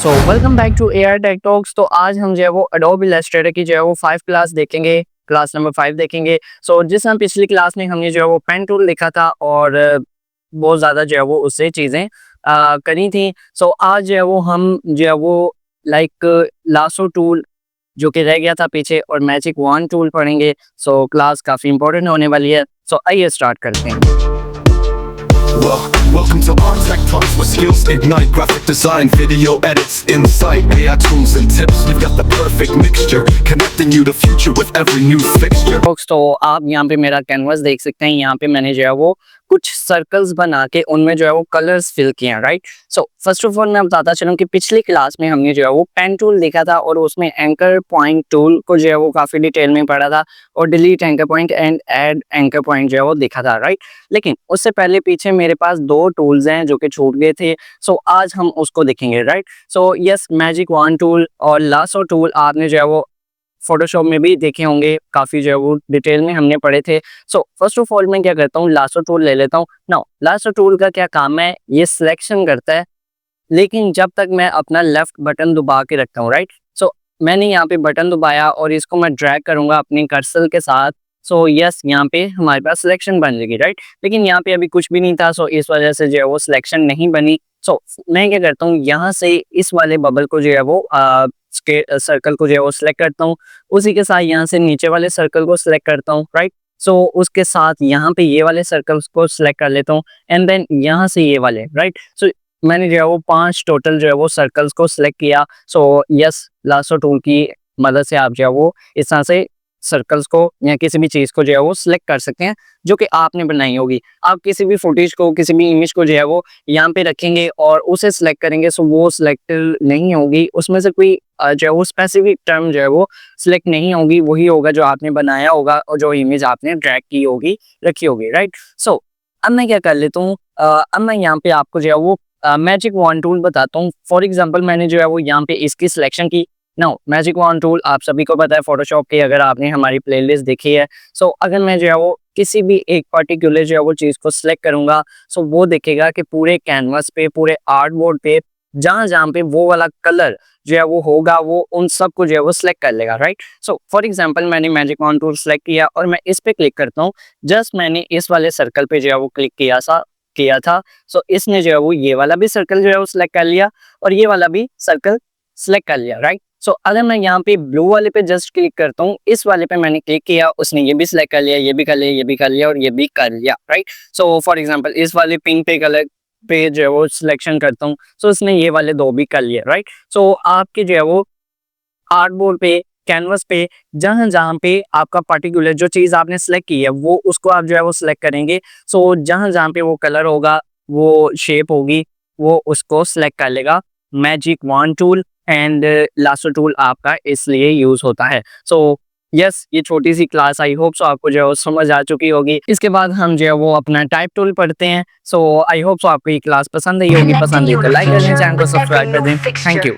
So welcome back to AR tech talks. तो आज हम जो है वो एडोब इलस्ट्रेटर की जो है वो 5 क्लास देखेंगे, क्लास नंबर 5 देखेंगे। जिस हम पिछली क्लास में हमने जो है वो पेन टूल लिखा था और बहुत ज़्यादा जो है वो उससे चीज़ें करी थी। आज जो है वो हम जो है वो लाइक लासो टूल जो कि रह गया था पीछे और मैजिक वॉन्ड टूल पढ़ेंगे। क्लास काफ़ी इंपॉर्टेंट होने वाली है। आइए स्टार्ट करते हैं। Welcome to Artech Talks, where skills ignite graphic design, video edits, insight, AI tools and tips. We've got the perfect mixture, connecting you to future with every new fixture. तो आप यहाँ पे मेरा कैनवास देख सकते हैं। यहाँ पे मैंने जो है वो कुछ सर्कल्स बना के उनमें जो है वो कलर्स फिल किए हैं, राइट। फर्स्ट ऑफ ऑल मैं बताता चलूँ कि पिछली क्लास में हमने जो है वो पेन टूल देखा था और उसमें एंकर पॉइंट टूल को जो है वो काफ़ी डिटेल में पढ़ा था और delete anchor point and add anchor point जो है वो देखा था, राइट। लेकिन उससे पहले पीछे मेरे पास 2 टूल्स हैं जो कि छूट गए थे। आज हम उसको देखेंगे, right. Yes, magic wand tool और लासो टूल आपने जो है वो फोटोशॉप में भी देखे होंगे, काफ़ी जो है वो डिटेल में हमने पढ़े थे। फर्स्ट ऑफ ऑल मैं क्या करता हूँ, लासो टूल ले लेता हूँ। नाउ लासो टूल का क्या काम है, ये सिलेक्शन करता है, लेकिन जब तक मैं अपना लेफ्ट बटन दबा के रखता हूँ, राइट। मैंने यहाँ पे बटन दबाया और इसको मैं ड्रैग करूँगा अपने कर्सर के साथ। यस, यहाँ पे हमारे पास सिलेक्शन बन जाएगी, राइट। लेकिन यहाँ पे अभी कुछ भी नहीं था, इस वजह से जो है वो सिलेक्शन नहीं बनी। मैं क्या करता हूँ, यहाँ से इस वाले बबल को जो है वो सर्कल को जो है वो सिलेक्ट करता हूँ, उसी के साथ यहाँ से नीचे वाले सर्कल को सिलेक्ट करता हूँ, राइट। उसके साथ यहाँ पे ये वाले सर्कल्स को सिलेक्ट कर लेता हूँ एंड देन यहाँ से ये वाले, राइट। मैंने जो है वो 5 टोटल जो है वो सर्कल्स को सिलेक्ट किया। यस, लासो टूल की मदद से आप जो है वो इस तरह से सर्कल्स को या किसी भी चीज़ को जो है वो सिलेक्ट कर सकते हैं जो कि आपने बनाई होगी। आप किसी भी फुटेज को, किसी भी इमेज को जो है वो यहाँ पे रखेंगे और उसे सिलेक्ट करेंगे, वो सिलेक्ट नहीं होगी, उसमें से कोई जो है वो स्पेसिफिक टर्म जो है वो सिलेक्ट नहीं होगी, वही होगा जो आपने बनाया होगा और जो इमेज आपने ड्रैग की होगी, रखी होगी, राइट। अब मैं क्या कर लेता हूँ, अब मैं यहाँ पे आपको जो है वो मैजिक वॉन्ड टूल बताता हूँ। फॉर एग्जाम्पल मैंने जो है वो यहाँ पे इसकी सिलेक्शन की। नाउ मैजिक वॉन्ड टूल आप सभी को पता है फोटोशॉप की, अगर आपने हमारी प्लेलिस्ट देखी है। अगर मैं जो है वो किसी भी एक पर्टिकुलर जो है वो चीज़ को सिलेक्ट करूंगा, वो देखेगा कि पूरे कैनवास पे, पूरे आर्टबोर्ड पे जहाँ जहाँ पे वो वाला कलर जो है वो होगा, वो उन सब को जो है वो सिलेक्ट कर लेगा, राइट। फॉर एग्जाम्पल मैंने मैजिक वॉन्ड टूल सिलेक्ट किया और मैं इस पे क्लिक करता हूँ। जस्ट मैंने इस वाले सर्कल पे जो है वो क्लिक किया था। इसने जो है वो ये वाला भी सर्कल जो है वो सिलेक्ट कर लिया और ये वाला भी सर्कल सिलेक्ट कर लिया, राइट। अगर मैं यहाँ पे ब्लू वाले पे जस्ट क्लिक करता हूँ, इस वाले पे मैंने क्लिक किया, उसने ये भी सिलेक्ट कर लिया, ये भी कर लिया, ये भी कर लिया और ये भी कर लिया, राइट। फॉर एग्जांपल इस वाले पिंक पे कलर पे जो है वो सिलेक्शन करता हूँ, उसने ये वाले 2 भी कर लिए, राइट। आपके जो है वो आर्टबोर्ड पे, कैनवस पे जहाँ जहाँ पे आपका पर्टिकुलर जो चीज़ आपने सेलेक्ट की है वो उसको आप जो है वो सिलेक्ट करेंगे। जहाँ जहाँ पे वो कलर होगा, वो शेप होगी, वो उसको सिलेक्ट कर लेगा। Magic wand tool and lasso tool आपका इसलिए यूज होता है। यस, ये छोटी सी क्लास आई होप आपको जो है वो समझ आ चुकी होगी। इसके बाद हम जो है वो अपना टाइप टूल पढ़ते हैं। आई होप आपको ये क्लास पसंद आई होगी। पसंद आई तो लाइक कर दें, चैनल को सब्सक्राइब कर दें। Thank you.